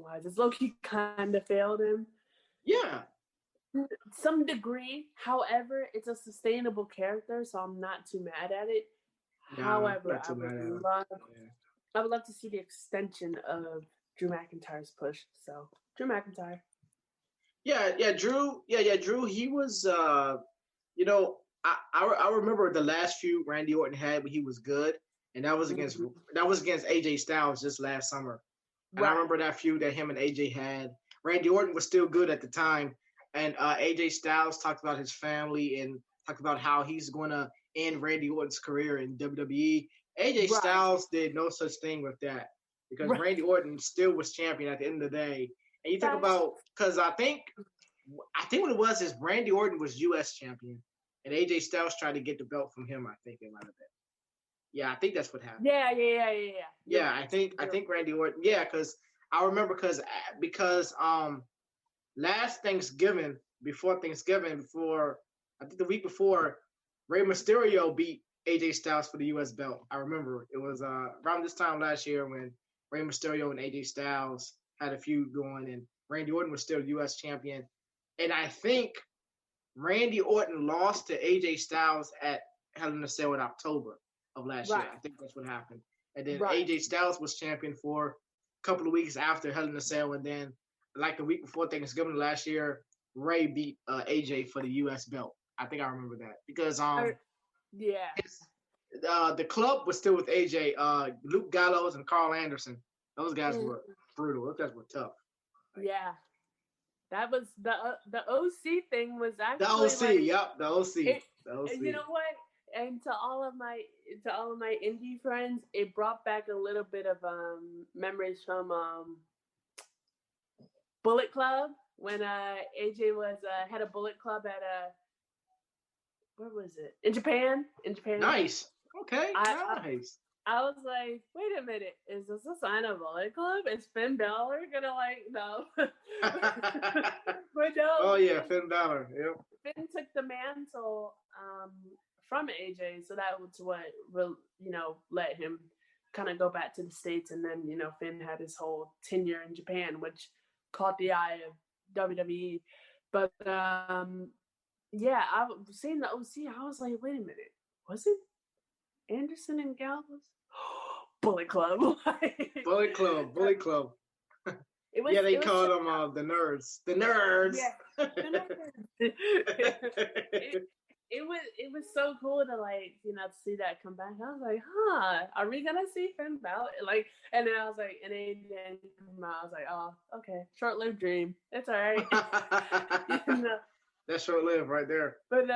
wise. It's low-key kind of failed him. Yeah. Some degree. However, it's a sustainable character, so I'm not too mad at it. Nah, However, not too mad at him. Yeah. I would love to see the extension of Drew McIntyre's push. So Drew McIntyre. Yeah, Drew. Yeah, Drew. He was. You know, I remember the last feud Randy Orton had when he was good, and that was against AJ Styles just last summer. And I Right. remember that feud that him and AJ had. Randy Orton was still good at the time, and AJ Styles talked about his family and talked about how he's going to end Randy Orton's career in WWE. AJ Right. Styles did no such thing with that because Right. Randy Orton still was champion at the end of the day. And you think That's about because I think what it was is Randy Orton was U.S. champion, and AJ Styles tried to get the belt from him. I think it might have been. Yeah, I think that's what happened. yeah. You're Yeah, right. I think Randy Orton. Yeah, because I remember because last Thanksgiving before I think the week before Rey Mysterio beat AJ Styles for the U.S. belt. I remember it was around this time last year when Rey Mysterio and AJ Styles had a feud going, and Randy Orton was still U.S. champion. And I think Randy Orton lost to AJ Styles at Hell in a Cell in October of last year. Right. I think that's what happened. And then Right. AJ Styles was champion for a couple of weeks after Hell in a Cell, and then like the week before Thanksgiving last year, Ray beat AJ for the U.S. belt. I think I remember that because Yeah. the club was still with AJ, Luke Gallows and Carl Anderson. Those guys Mm, were brutal. Those guys were tough. Like, yeah. That was the OC thing was the actually OC, like yep, the OC, it. the And you OC. know what? And to all of my indie friends, it brought back a little bit of memories from Bullet Club when AJ was had a Bullet Club at where was it, in Japan? In Japan, Nice. Okay, I, nice. I was like, wait a minute, is this a sign of Bullet Club? Is Finn Balor gonna no? But no, Oh yeah, because Finn Balor. Yep. Finn took the mantle from AJ, so that was what let him kind of go back to the States, and then Finn had his whole tenure in Japan, which caught the eye of WWE. But yeah, I've seen the OC. I was like, wait a minute, was it Anderson and Gallows? Bullet Club. Bullet Club, Bullet Club. It was. Yeah, they It was. called them the nerds. The nerds. Yeah. It was so cool to to see that come back. I was like, huh, are we gonna see Finn Balor? And then I was like, and then come out, I was like, oh, okay, short-lived dream. It's all right. That's short lived right there. But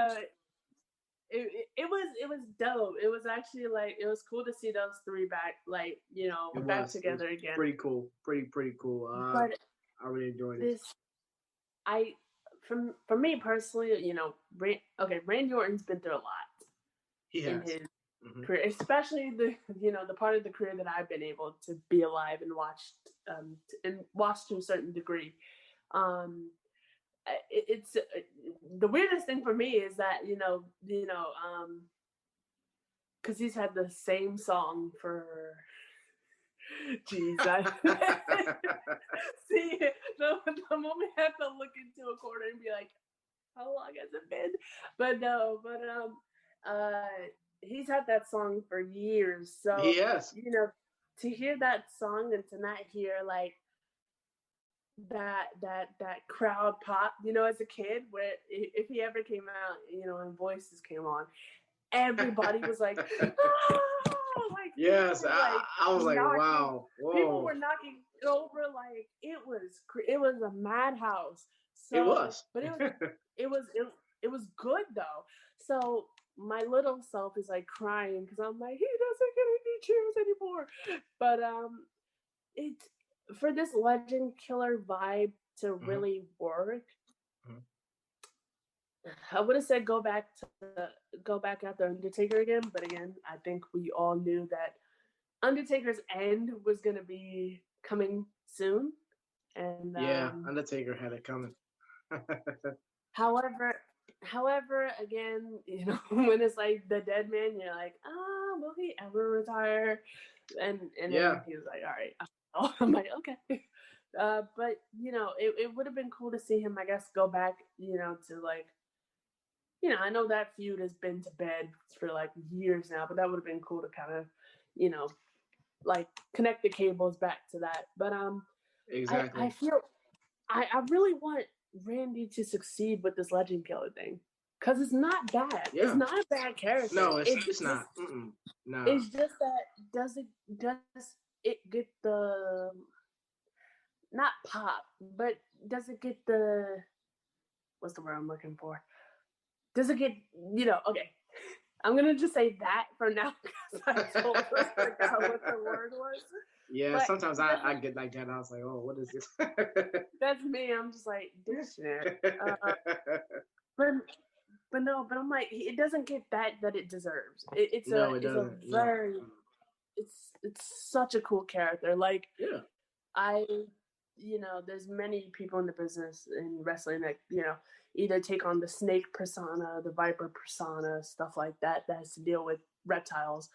it was dope. It was actually it was cool to see those three back It back was. It was together again. pretty cool. Pretty cool. But I really enjoyed it. this I for me personally, Randy Orton's been through a lot He in has. his Hmm. career, especially the part of the career that I've been able to be alive and watched to a certain degree. It's the weirdest thing for me is that because he's had the same song for. Jeez, see the moment I have to look into a corner and be like, how long has it been? But no, he's had that song for years. So He has. to hear that song and to not hear that crowd pop, as a kid, where if he ever came out, and Voices came on, everybody was like, ah! Yes, I was like, wow, People whoa. were knocking it over it was a madhouse. It So, was. but it was good though. So my little self is crying because I'm like, he doesn't get any cheers anymore. But it for this legend killer vibe to Hmm. really work, Hmm. I would have said go back after Undertaker again, but again, I think we all knew that Undertaker's end was gonna be coming soon, and Yeah, Undertaker had it coming. however, again, when it's the dead man, you're like, will he ever retire? And Yeah. then he was like, all right, I'm like, okay. But it would have been cool to see him, I guess, go back, to like, I know that feud has been to bed for like years now, but that would have been cool to kind of, you know, like connect the cables back to that. But I Exactly. feel I really want Randy to succeed with this Legend Killer thing. Cause it's not bad. It's Yeah. not a bad character. No, it's It's it's just not. Mm-mm. Nah. it's just that does it get the not pop, but does it get the what's the word I'm looking for? Does it get okay? I'm gonna just say that for now because I totally forgot what the word was. Yeah, But sometimes I get like that. I was like, oh, what is this? that's me. I'm just like dictionary. But but I'm like it doesn't get that it deserves. No, it It's a doesn't. No. very it's such a cool character. Like Yeah. I there's many people in the business in wrestling that either take on the snake persona, the viper persona, stuff like that has to deal with reptiles,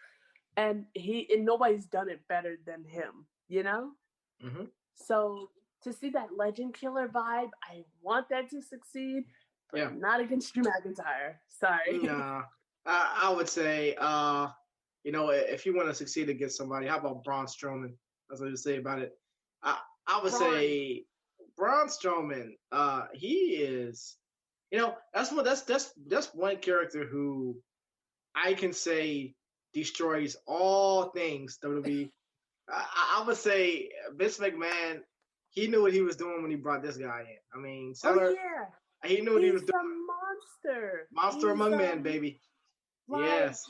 and nobody's done it better than him. Mm-hmm. So to see that Legend Killer vibe, I want that to succeed, but Yeah. not against Drew McIntyre. Sorry. Nah. I would say, if you want to succeed against somebody, how about Braun Strowman? That's what you say about it. I I would Braun. say Braun Strowman. He is, that's one character who I can say destroys all things WWE. I would say Vince McMahon. He knew what he was doing when he brought this guy in. I mean, Oh Seller. yeah, He knew what he he's was doing. a monster. Monster He's among men, baby. like Yes,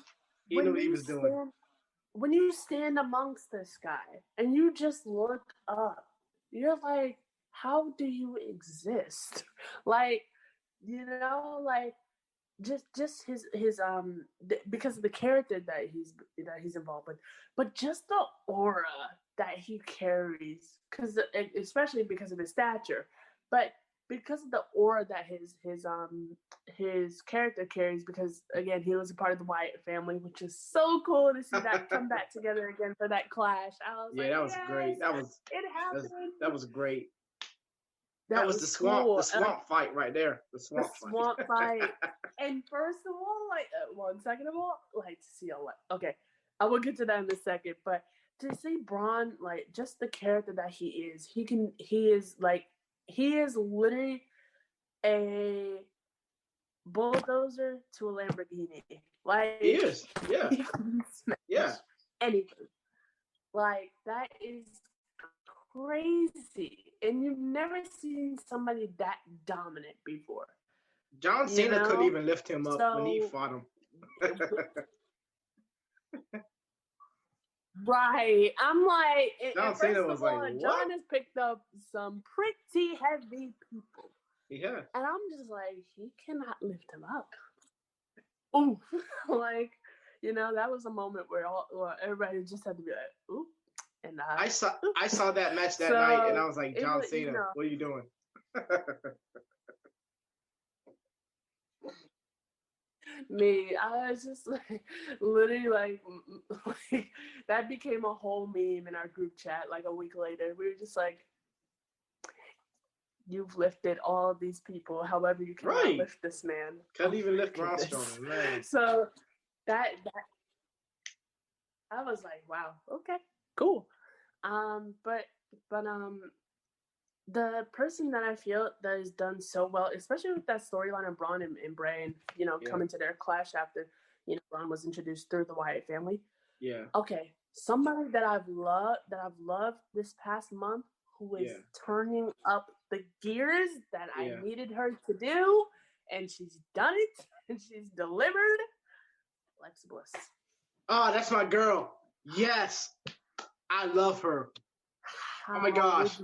he knew when what he you was doing. stand when you stand amongst this guy and you just look up, you're like, how do you exist? Like, like just because of the character that he's involved with, but just the aura that he carries, because especially because of his stature, but because of the aura that his character carries, because again he was a part of the Wyatt family, which is so cool to see that come back together again for that clash. I was Yeah, like, that was great. yes, it happened. That was great. That That was was cool. the swamp fight right there. The The swamp swamp fight. fight. And first of all, like one second of all, like to see okay, I will get to that in a second, but to see Braun, like just the character that he is, he is literally a bulldozer to a Lamborghini. Like He is. he Yeah. can smash Yeah. anything. Like that is crazy. And you've never seen somebody that dominant before. John You Cena couldn't know? even lift him up when he So fought him. right. I'm like, John and Cena first was of like, all, what? John has picked up some pretty heavy people. Yeah. And I'm just like, he cannot lift him up. Ooh. Like, that was a moment where everybody just had to be like, ooh. And I saw that match that so night, and I was like, it John was, Cena, what are you doing? me, I was just like, literally like that became a whole meme in our group chat. Like a week later, we were just like, you've lifted all of these people, however you cannot Right. lift this man. Couldn't even lift Braun Strowman, man. So that I was like, wow, okay, cool. But the person that I feel that has done so well, especially with that storyline of Braun and Bray, and coming to their clash after Braun was introduced through the Wyatt family. Yeah. Okay, somebody that I've loved this past month, who is turning up the gears that I needed her to do, and she's done it, and she's delivered. Alexa Bliss. Oh, that's my girl. Yes, I love her. Oh my gosh.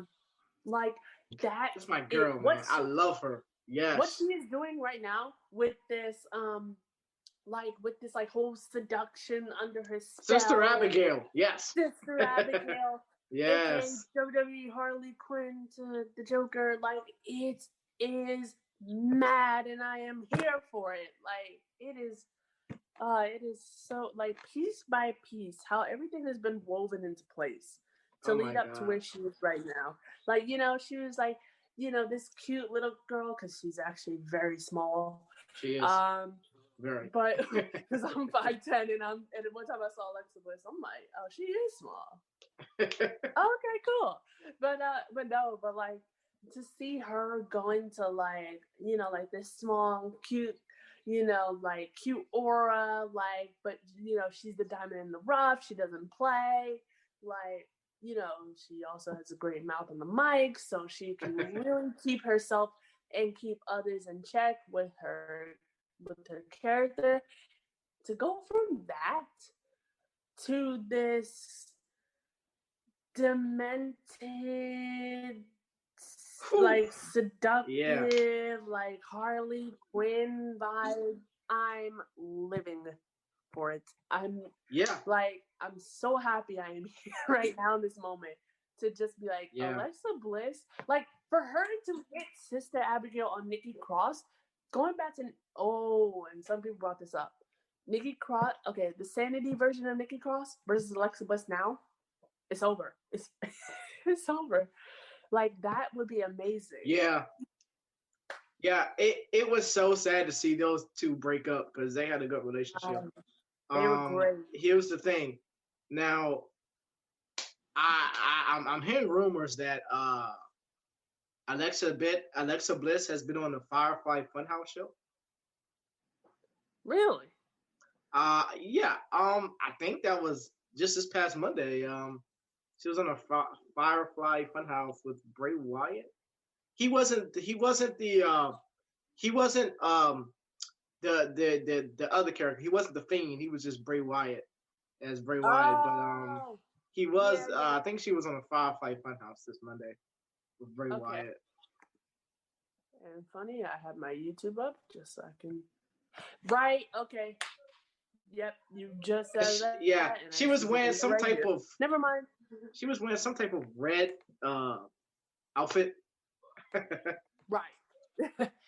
Like that. That's my girl, man. I love her. Yes. What she is doing right now with this, like whole seduction under her spell. Sister Abigail. Yes. Sister Abigail. Yes. WWE Harley Quinn to the Joker. Like it is mad, and I am here for it. Like it is so like piece by piece how everything has been woven into place to Oh my lead up to God. where she is right now. Like, she was like, this cute little girl, because she's actually very small. She is very. But because I'm 5'10", and one time I saw Alexa Bliss, I'm like, oh, she is small. Okay, cool. But like to see her going to like, like this small, cute, like cute aura, like, but she's the diamond in the rough. She doesn't play, like, she also has a great mouth on the mic, so she can really keep herself and keep others in check with her character. To go from that to this demented, like seductive, like Harley Quinn vibe, I'm living for it. I'm so happy I am here right now in this moment to just be like, Alexa Bliss, like for her to hit Sister Abigail on Nikki Cross, going back to, and some people brought this up. Nikki Cross, okay, the Sanity version of Nikki Cross versus Alexa Bliss now, it's over. It's over. Like, that would be amazing. Yeah. It was so sad to see those two break up because they had a good relationship. They were great. Here's the thing. Now, I'm hearing rumors that Alexa Bliss has been on the Firefly Funhouse show. Really? Yeah. I think that was just this past Monday. She was on a Firefly Funhouse with Bray Wyatt. He wasn't the other character. He wasn't the Fiend. He was just Bray Wyatt as Bray Wyatt. But he was. I think she was on a Firefly Funhouse this Monday with Bray Wyatt. And funny, I had my YouTube up just so I can. Right. Okay. Yep. You just said that. Yeah. She was wearing some type of. Never mind. She was wearing some type of red outfit. Right.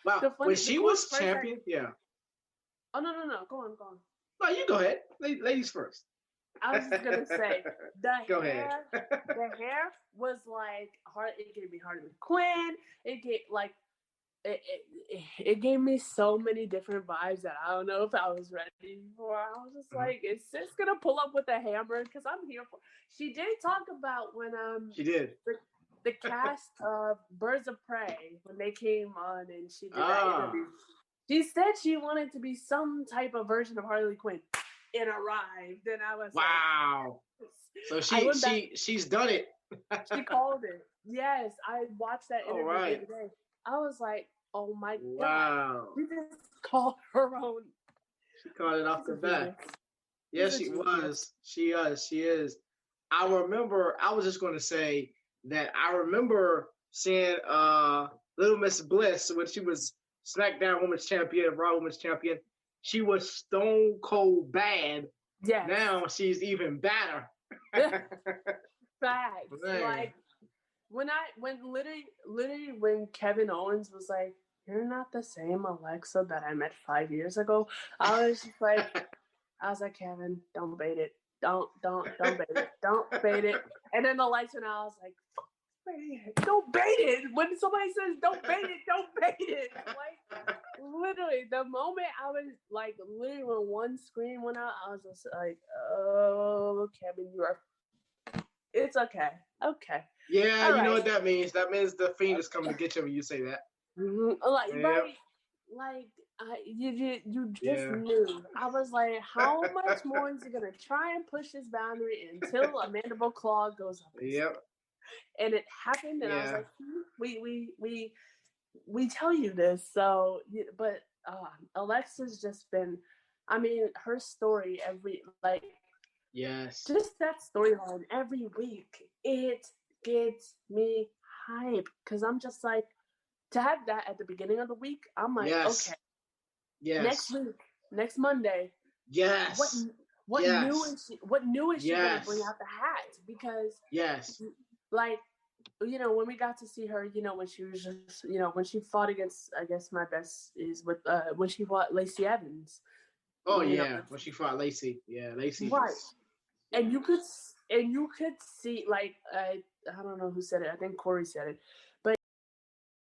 Wow. When she was champion, yeah. Oh no! Go on. No, you go ahead. Ladies first. I was just gonna say the hair was like hard. It gave me Harley Quinn. It gave like it gave me so many different vibes that I don't know if I was ready for. I was just like, is Sis gonna pull up with a hammer? Because I'm here for. She did talk about when she did the cast of Birds of Prey when they came on and she did that interview. She said she wanted to be some type of version of Harley Quinn. It arrived, and I was wow. Like, so she's done it. She called it. Yes, I watched that interview the other day. I was like, oh my God. She just called her own. She called it off the bat. Yes, she was. She is. I remember, I was just going to say that I remember seeing Little Miss Bliss when she was SmackDown Women's Champion, Raw Women's Champion. She was stone cold bad. Yeah. Now she's even badder. Facts. Like when Kevin Owens was like, "You're not the same Alexa that I met 5 years ago," I was like, Kevin, don't bait it. Don't bait it. Don't bait it. And then the lights went out. I was like, don't bait it. When somebody says don't bait it. Like, literally, the moment I was like, literally when one screen went out, I was just like, oh, Kevin, it's okay. Okay. Yeah, you know what that means. That means the Fiend is coming to get you when you say that. Like, right? Like, you just knew. I was like, how much more is he gonna try and push this boundary until a mandible claw goes up? Yep. And it happened, and I was like, we tell you this. So, but Alexa's just been, I mean, her story just that storyline every week, it gets me hype because I'm just like, to have that at the beginning of the week, I'm like, okay. Yes. Next week, next Monday. Yes. What new is she gonna bring out the hat? Because like, when we got to see her, when she was just, when she fought against, I guess my best is with when she fought Lacey Evans. Oh yeah, when she fought Lacey. Yeah, Lacey. Right. And you could and you could see, like, I don't know who said it. I think Corey said it.